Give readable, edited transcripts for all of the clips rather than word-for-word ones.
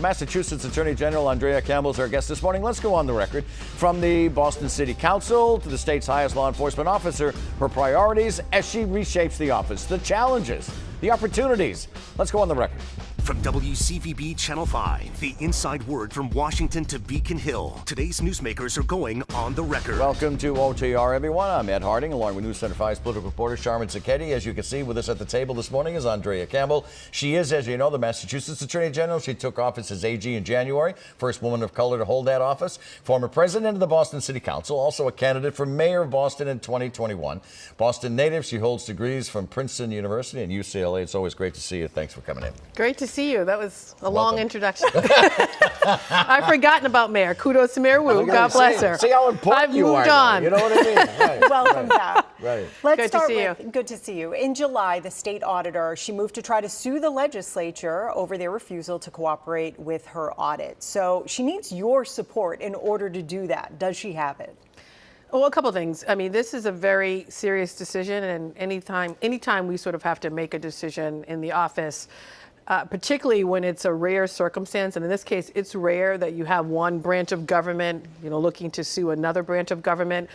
Massachusetts Attorney General Andrea Campbell is our guest this morning. Let's go on the record. From the Boston City Council to the state's highest law enforcement officer, her priorities as she reshapes the office, the challenges, the opportunities. Let's go on the record. From WCVB Channel 5, the inside word from Washington to Beacon Hill. Today's newsmakers are going on the record. Welcome to OTR, everyone. I'm Ed Harding, along with News Center 5's political reporter Sharman Zucchetti. As you can see, with us at the table this morning is Andrea Campbell. She is, as you know, the Massachusetts Attorney General. She took office as AG in January, first woman of color to hold that office. Former president of the Boston City Council, also a candidate for mayor of Boston in 2021. Boston native, she holds degrees from Princeton University and UCLA. It's always great to see you. Thanks for coming in. Great to see you. That was a long introduction. I've forgotten about Mayor. Kudos to Mayor Wu. God bless her. See how important you are. I've moved on. You know what I mean? Right. Welcome back. Right. Let's Good to start see with, good to see you. In July, the state auditor, she moved to try to sue the legislature over their refusal to cooperate with her audit. So she needs your support in order to do that. Does she have it? Well, a couple of things. I mean, this is a very serious decision, and anytime we sort of have to make a decision in the office, particularly when it's a rare circumstance, and in this case, it's rare that you have one branch of government, looking to sue another branch of government.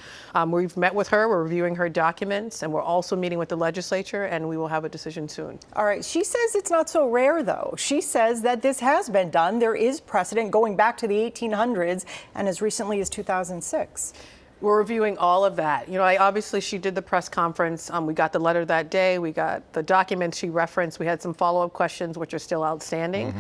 We've met with her, we're reviewing her documents, and we're also meeting with the legislature, and we will have a decision soon. All right. She says it's not so rare, though. She says that this has been done. There is precedent going back to the 1800s and as recently as 2006. We're reviewing all of that. Obviously she did the press conference. We got the letter that day. We got the documents she referenced. We had some follow-up questions, which are still outstanding.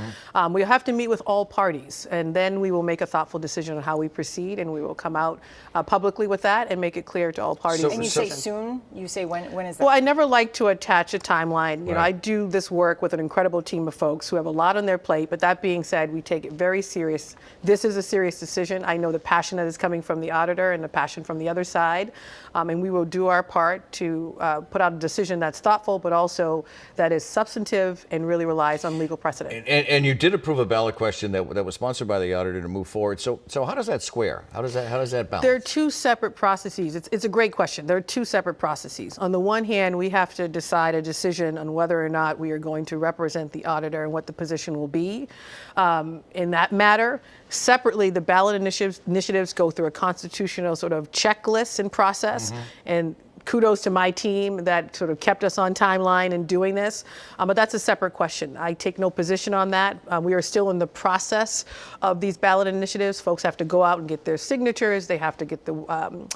We have to meet with all parties, and then we will make a thoughtful decision on how we proceed, and we will come out publicly with that and make it clear to all parties. And you say soon? You say when is that? Well, I never like to attach a timeline. Right. I do this work with an incredible team of folks who have a lot on their plate, but that being said, we take it very serious. This is a serious decision. I know the passion that is coming from the auditor and the passion from the other side, and we will do our part to put out a decision that's thoughtful, but also that is substantive and really relies on legal precedent. And you did approve a ballot question that was sponsored by the auditor to move forward. So how does that square? How does that balance? There are two separate processes. It's a great question. There are two separate processes. On the one hand, we have to decide a decision on whether or not we are going to represent the auditor and what the position will be in that matter. Separately, the ballot initiatives go through a constitutional sort of checklist and process. And kudos to my team that sort of kept us on timeline in doing this. But that's a separate question. I take no position on that. We are still in the process of these ballot initiatives. Folks have to go out and get their signatures. They have to get the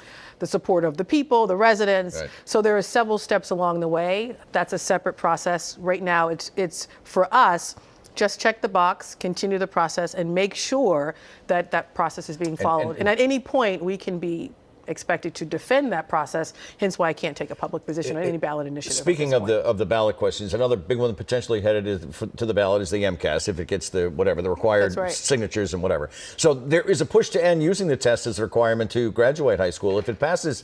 support of the people, the residents. Right. So there are several steps along the way. That's a separate process. Right now, it's for us, just check the box, continue the process, and make sure that that process is being followed. And at any point, we can be expected to defend that process, hence why I can't take a public position on any ballot initiative. Speaking of the ballot questions, another big one potentially headed to the ballot is the MCAS, if it gets the required signatures and whatever. So there is a push to end using the test as a requirement to graduate high school. If it passes,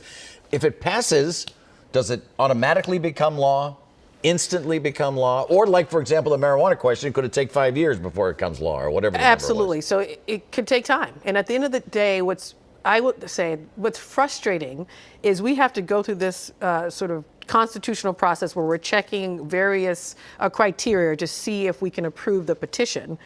does it automatically become law? Instantly become law? Or like, for example, the marijuana question, could it take 5 years before it becomes law or whatever? Absolutely. So it could take time. And at the end of the day, what's frustrating is we have to go through this sort of constitutional process where we're checking various criteria to see if we can approve the petition.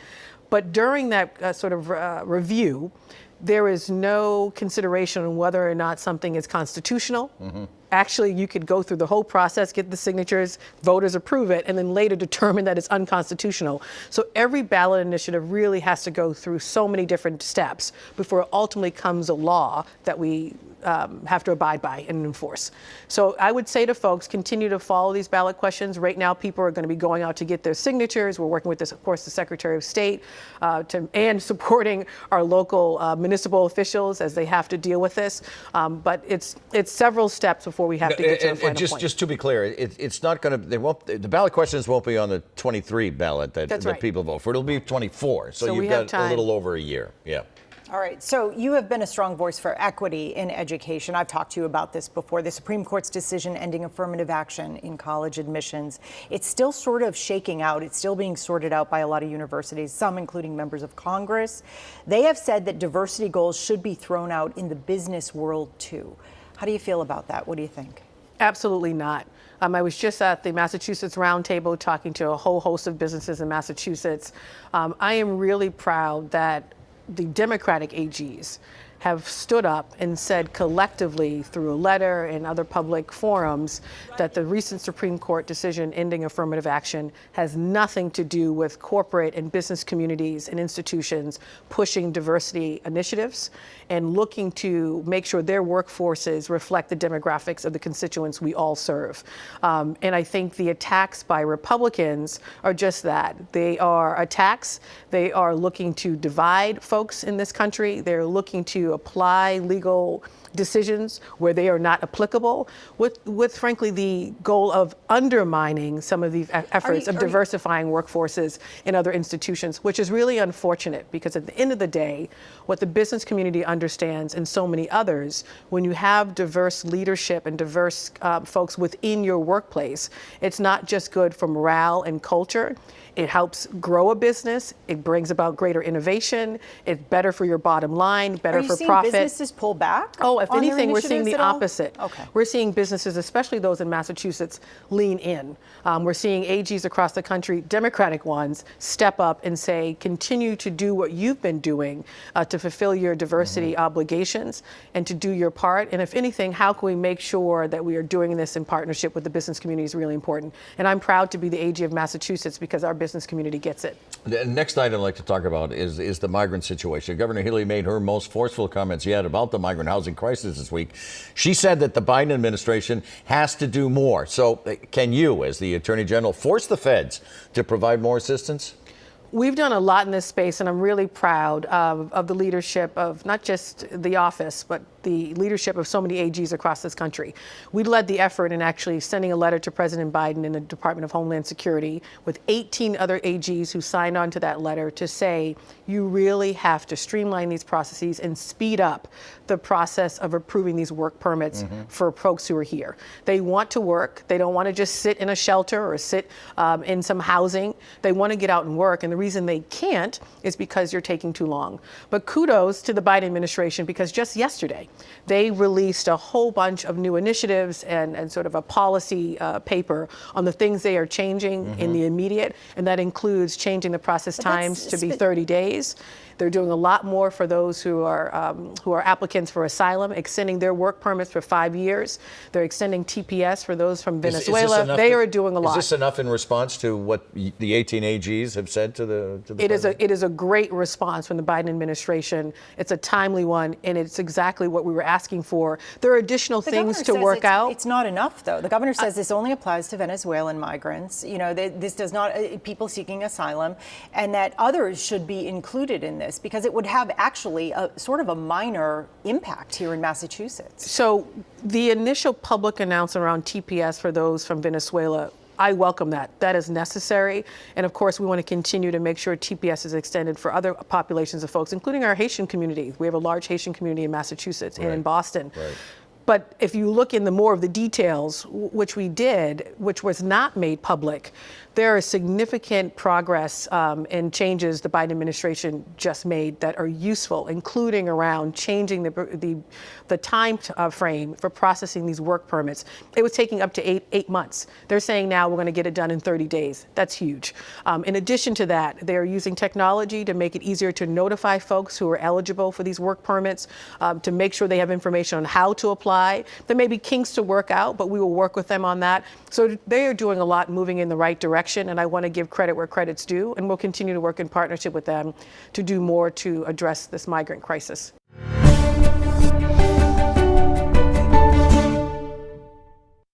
But during that sort of review, there is no consideration on whether or not something is constitutional. Actually, you could go through the whole process, get the signatures, voters approve it, and then later determine that it's unconstitutional. So every ballot initiative really has to go through so many different steps before it ultimately comes a law that we have to abide by and enforce. So I would say to folks, continue to follow these ballot questions. Right now, people are going to be going out to get their signatures. We're working with this, of course, the Secretary of State and supporting our local municipal officials as they have to deal with this. But it's several steps before we have to get to the final point. Just to be clear, it's not going to. The ballot questions won't be on the 23 ballot that people vote for. It'll be 24. So you've got a little over a year. Yeah. All right, so you have been a strong voice for equity in education. I've talked to you about this before. The Supreme Court's decision ending affirmative action in college admissions. It's still sort of shaking out. It's still being sorted out by a lot of universities, some including members of Congress. They have said that diversity goals should be thrown out in the business world too. How do you feel about that? What do you think? Absolutely not. I was just at the Massachusetts Roundtable talking to a whole host of businesses in Massachusetts. I am really proud that the Democratic AGs have stood up and said collectively through a letter and other public forums that the recent Supreme Court decision ending affirmative action has nothing to do with corporate and business communities and institutions pushing diversity initiatives and looking to make sure their workforces reflect the demographics of the constituents we all serve. And I think the attacks by Republicans are just that. They are attacks. They are looking to divide folks in this country. They're looking to apply legal decisions where they are not applicable, with frankly the goal of undermining some of these efforts of diversifying workforces in other institutions, which is really unfortunate because at the end of the day, what the business community understands and so many others, when you have diverse leadership and diverse folks within your workplace, it's not just good for morale and culture. It helps grow a business. It brings about greater innovation. It's better for your bottom line, better for profit. Are you seeing businesses pull back? Oh, if anything, we're seeing the opposite. Okay. We're seeing businesses, especially those in Massachusetts, lean in. We're seeing AGs across the country, Democratic ones, step up and say, continue to do what you've been doing to fulfill your diversity obligations and to do your part. And if anything, how can we make sure that we are doing this in partnership with the business community is really important. And I'm proud to be the AG of Massachusetts because our business community gets it. The next item I'd like to talk about is the migrant situation. Governor Healey made her most forceful comments yet about the migrant housing crisis this week. She said that the Biden administration has to do more. So can you, as the Attorney General, force the feds to provide more assistance? We've done a lot in this space, and I'm really proud of the leadership of not just the office, but the leadership of so many AGs across this country. We led the effort in actually sending a letter to President Biden in the Department of Homeland Security with 18 other AGs who signed on to that letter to say, you really have to streamline these processes and speed up the process of approving these work permits for folks who are here. They want to work. They don't want to just sit in a shelter or sit in some housing. They want to get out and work. And the reason they can't is because you're taking too long. But kudos to the Biden administration, because just yesterday, they released a whole bunch of new initiatives and sort of a policy paper on the things they are changing in the immediate, and that includes changing the process times to be 30 days. They're doing a lot more for those who are applicants for asylum, extending their work permits for 5 years. They're extending TPS for those from Venezuela. They are doing a lot. Is this enough in response to what the 18 AGs have said to the president? It is a great response from the Biden administration. It's a timely one, and it's exactly what we were asking for. There are additional things to work out. It's not enough, though. The governor says this only applies to Venezuelan migrants. You know, this does not people seeking asylum, and that others should be included in this, because it would have actually a sort of a minor impact here in Massachusetts. So the initial public announcement around TPS for those from Venezuela, I welcome that. That is necessary. And of course, we want to continue to make sure TPS is extended for other populations of folks, including our Haitian community. We have a large Haitian community in Massachusetts and in Boston. Right. But if you look in the more of the details, which we did, which was not made public, there is significant progress and changes the Biden administration just made that are useful, including around changing the time frame for processing these work permits. It was taking up to eight months. They're saying now we're going to get it done in 30 days. That's huge. In addition to that, they're using technology to make it easier to notify folks who are eligible for these work permits, to make sure they have information on how to apply. There may be kinks to work out, but we will work with them on that. So they are doing a lot, moving in the right direction. And I want to give credit where credit's due, and we'll continue to work in partnership with them to do more to address this migrant crisis.